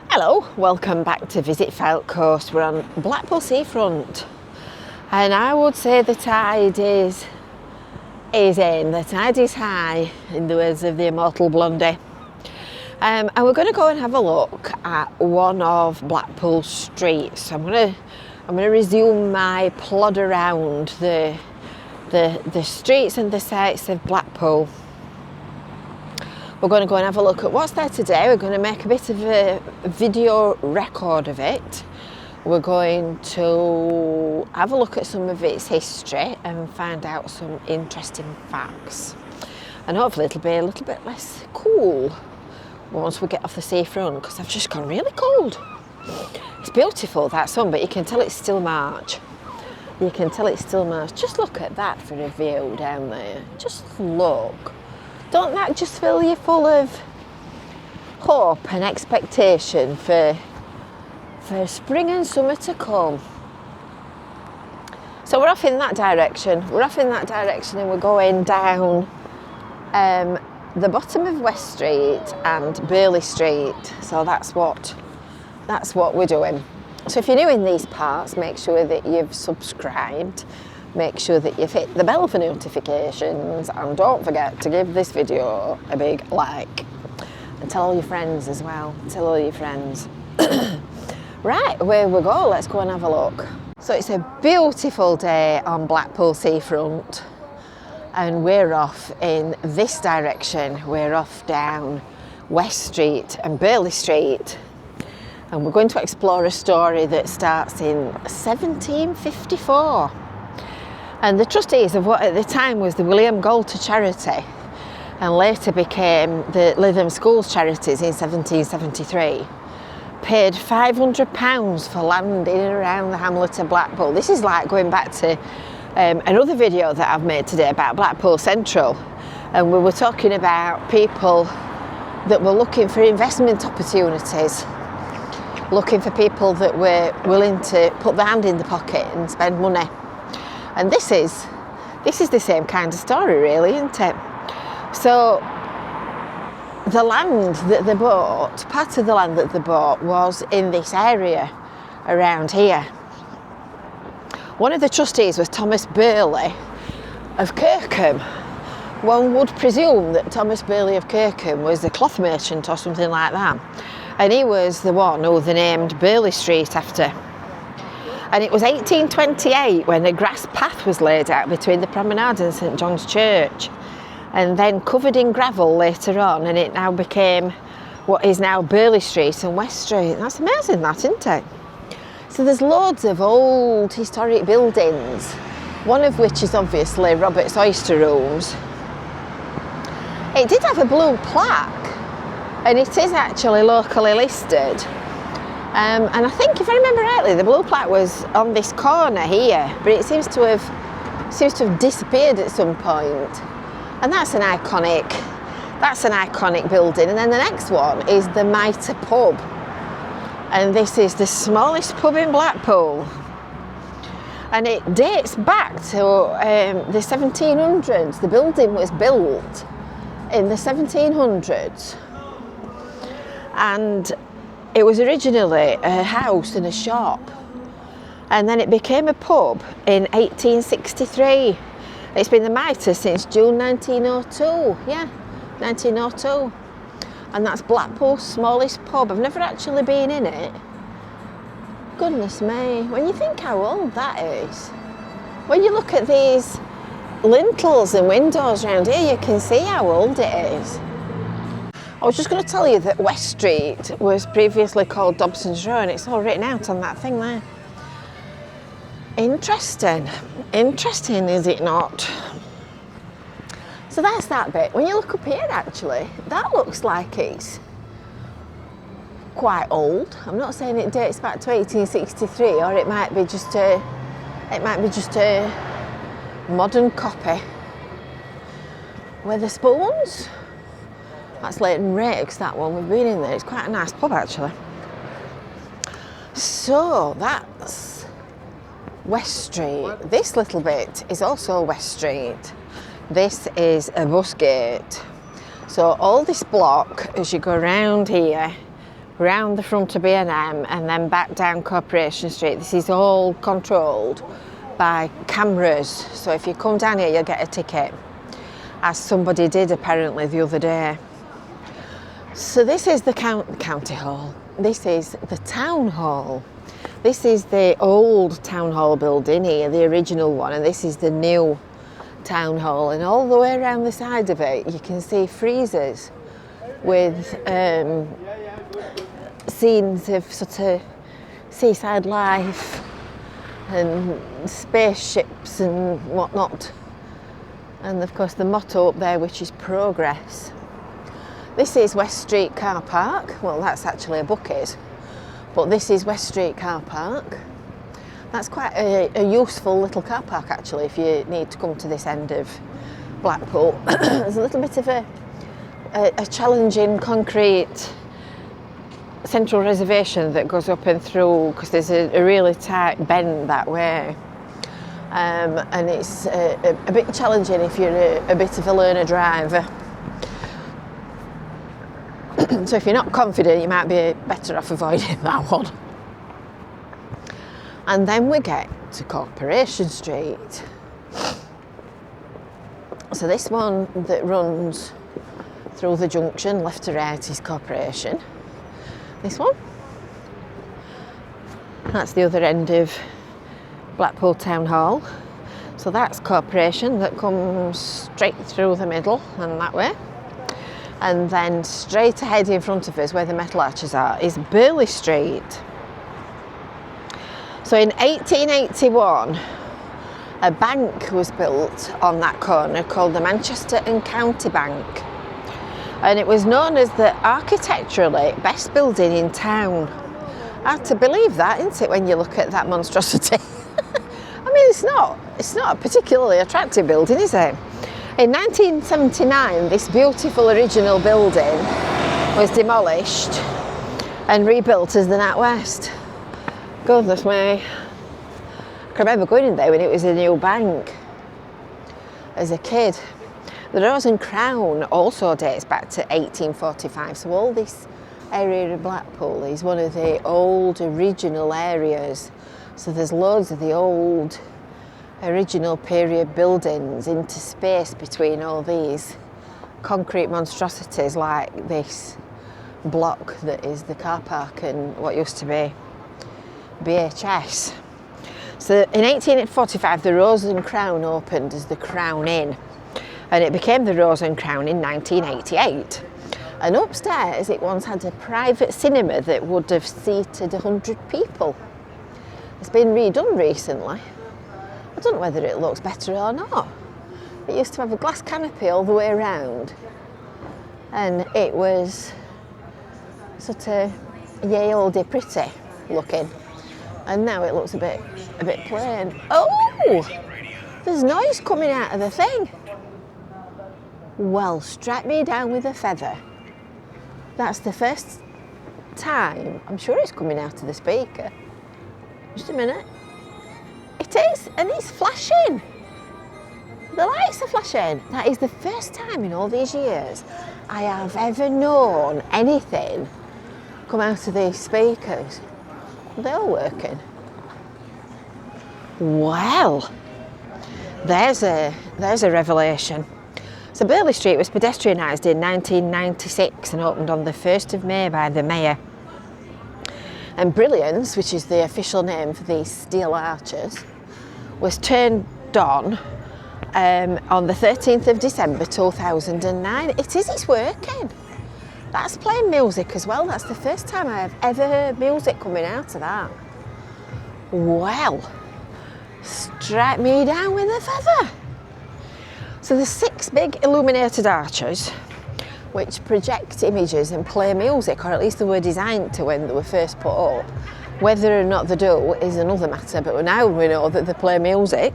Hello, welcome back to Visit Fylde Coast. We're on Blackpool seafront, and I would say the tide is in. The tide is high, in the words of the immortal Blondie. And we're going to go and have a look at one of Blackpool's streets. I'm going to resume my plod around the streets and the sights of Blackpool. We're going to go and have a look at what's there today. We're going to make a bit of a video record of it. We're going to have a look at some of its history and find out some interesting facts. And hopefully it'll be a little bit less cool once we get off the seafront, because I've just gone really cold. It's beautiful, that sun, but you can tell it's still March. You can tell it's still March. Just look at that for a view down there. Just look. Don't that just fill you full of hope and expectation for spring and summer to come? So we're off in that direction. And we're going down the bottom of West Street and Birley Street. So that's what we're doing. So if you're new in these parts, make sure that you've subscribed. Make sure that you've hit the bell for notifications, and don't forget to give this video a big like. And tell all your friends as well. Tell all your friends. Right, away we go. Let's go and have a look. So it's a beautiful day on Blackpool seafront, and we're off in this direction. We're off down West Street and Birley Street, and we're going to explore a story that starts in 1754. And the trustees of what at the time was the William Goulter Charity, and later became the Lytham Schools Charities in 1773, paid £500 for land in and around the hamlet of Blackpool. This is like going back to another video that I've made today about Blackpool Central, and we were talking about people that were looking for investment opportunities, looking for people that were willing to put their hand in the pocket and spend money. And this is the same kind of story, really, isn't it? So the land that they bought, part of the land that they bought was in this area around here. One of the trustees was Thomas Birley of Kirkham. One would presume that Thomas Birley of Kirkham was a cloth merchant or something like that. And he was the one who they named Birley Street after. And it was 1828 when a grass path was laid out between the promenade and St John's Church, and then covered in gravel later on, and it now became what is now Birley Street and West Street. That's amazing, that, isn't it? So there's loads of old historic buildings, one of which is obviously Robert's Oyster Rooms. It did have a blue plaque, and it is actually locally listed. And I think, if I remember rightly, the blue plaque was on this corner here, but it seems to have disappeared at some point. And that's an iconic building. And then the next one is the Mitre Pub, and this is the smallest pub in Blackpool. And it dates back to the 1700s. The building was built in the 1700s, and it was originally a house and a shop, and then it became a pub in 1863. It's been the Mitre since June 1902, yeah, 1902. And that's Blackpool's smallest pub. I've never actually been in it. Goodness me, when you think how old that is, when you look at these lintels and windows around here, you can see how old it is. I was just going to tell you that West Street was previously called Dobson's Row, and it's all written out on that thing there. Interesting, is it not? So that's that bit. When you look up here, actually, that looks like it's quite old. I'm not saying it dates back to 1863, or it might be just a modern copy. Wetherspoons. That's Leighton Rakes, that one. We've been in there. It's quite a nice pub, actually. So that's West Street. This little bit is also West Street. This is a bus gate. So all this block, as you go around here, round the front of B&M and then back down Corporation Street. This is all controlled by cameras, so if you come down here you'll get a ticket, as somebody did apparently the other day. So this is the county hall, this is the town hall, this is the old town hall building here, the original one, and this is the new town hall, and all the way around the side of it you can see freezers with scenes of sort of seaside life and spaceships and whatnot, and of course the motto up there, which is progress. This is West Street car park. Well, that's actually a bucket, but this is West Street car park. That's quite a useful little car park actually if you need to come to this end of Blackpool. There's a little bit of a challenging concrete central reservation that goes up and through, because there's a really tight bend that way, and it's a bit challenging if you're a bit of a learner driver. So if you're not confident, you might be better off avoiding that one. And then we get to Corporation Street. So this one that runs through the junction left to right is Corporation. This one, that's the other end of Blackpool Town Hall. So that's Corporation, that comes straight through the middle and that way. And then straight ahead in front of us, where the metal arches are, is Birley Street. So in 1881, a bank was built on that corner called the Manchester and County Bank. And it was known as the architecturally best building in town. Hard to believe that, isn't it, when you look at that monstrosity? I mean, it's not a particularly attractive building, is it? In 1979, this beautiful original building was demolished and rebuilt as the NatWest. Goodness me. I can remember going in there when it was a new bank as a kid. The Rose and Crown also dates back to 1845, so all this area of Blackpool is one of the old original areas. So there's loads of the old original period buildings interspersed between all these concrete monstrosities like this block that is the car park and what used to be BHS. So in 1845 the Rose and Crown opened as the Crown Inn, and it became the Rose and Crown in 1988. And upstairs it once had a private cinema that would have seated 100 people. It's been redone recently. I don't know whether it looks better or not. It used to have a glass canopy all the way around, and it was sort of yay oldy pretty looking, and now it looks a bit plain. Oh, there's noise coming out of the thing. Well, strike me down with a feather. That's the first time. I'm sure it's coming out of the speaker. Just a minute. It is, and it's flashing. The lights are flashing. That is the first time in all these years I have ever known anything come out of these speakers. Are they all working? Well, there's a revelation. So Birley Street was pedestrianised in 1996 and opened on the 1st of May by the Mayor. And Brilliance, which is the official name for these steel arches, was turned on the 13th of December 2009. It's working. That's playing music as well. That's the first time I have ever heard music coming out of that. Well, strike me down with a feather. So there's 6 big illuminated arches which project images and play music, or at least they were designed to when they were first put up. Whether or not they do is another matter, but now we know that they play music.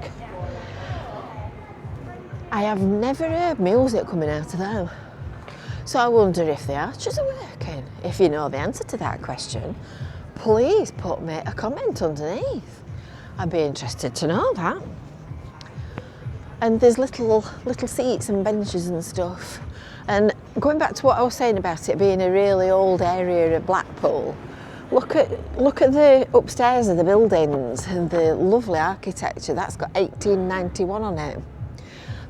I have never heard music coming out of them. So I wonder if the arches are working. If you know the answer to that question, please put me a comment underneath. I'd be interested to know that. And there's little seats and benches and stuff. And going back to what I was saying about it being a really old area at Blackpool, look at the upstairs of the buildings and the lovely architecture. That's got 1891 on it.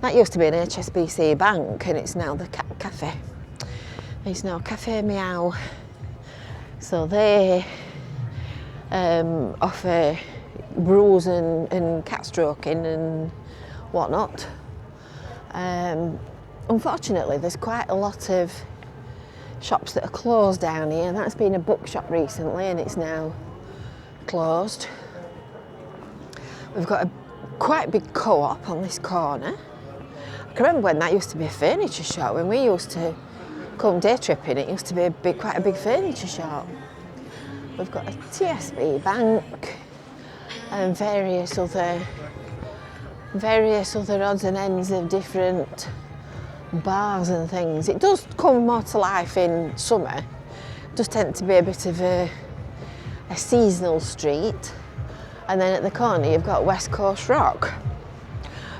That used to be an HSBC bank, and it's now the cafe. It's now Cafe Meow. So they offer brews and cat stroking and whatnot. Unfortunately, there's quite a lot of shops that are closed down here. That's been a bookshop recently, and it's now closed. We've got a quite big co-op on this corner. I can remember when that used to be a furniture shop. When we used to come day tripping, it used to be quite a big furniture shop. We've got a TSB bank and various other odds and ends of different bars and things. It does come more to life in summer. It does tend to be a bit of a seasonal street. And then at the corner you've got West Coast Rock.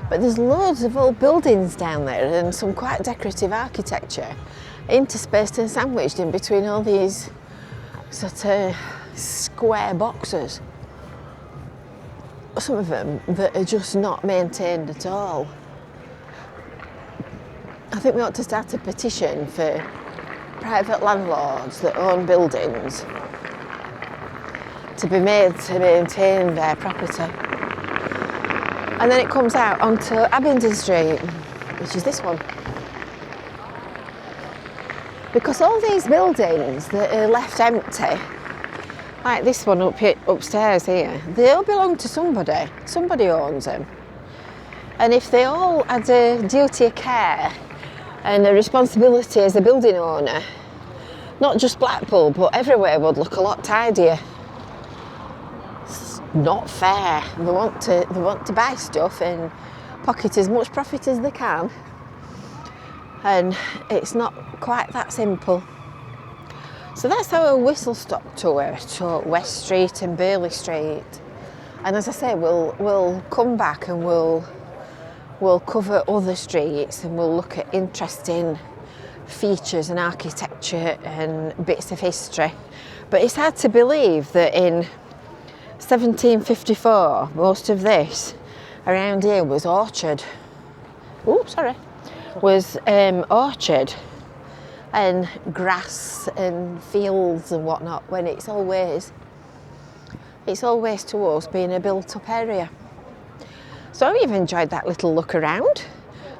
But there's loads of old buildings down there and some quite decorative architecture interspaced and sandwiched in between all these sort of square boxes. Some of them that are just not maintained at all. I think we ought to start a petition for private landlords that own buildings to be made to maintain their property. And then it comes out onto Abingdon Street, which is this one. Because all these buildings that are left empty, like this one upstairs here, they all belong to somebody. Somebody owns them. And if they all had a duty of care and a responsibility as a building owner, not just Blackpool, but everywhere would look a lot tidier. It's not fair. They want to buy stuff and pocket as much profit as they can. And it's not quite that simple. So that's our whistle-stop tour to West Street and Birley Street. And as I say, we'll come back and we'll cover other streets and we'll look at interesting features and architecture and bits of history. But it's hard to believe that in 1754, most of this around here was orchard. Was orchard and grass and fields and whatnot, when it's always to us being a built-up area. So I hope you've enjoyed that little look around,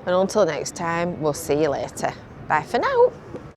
and until next time, we'll see you later. Bye for now.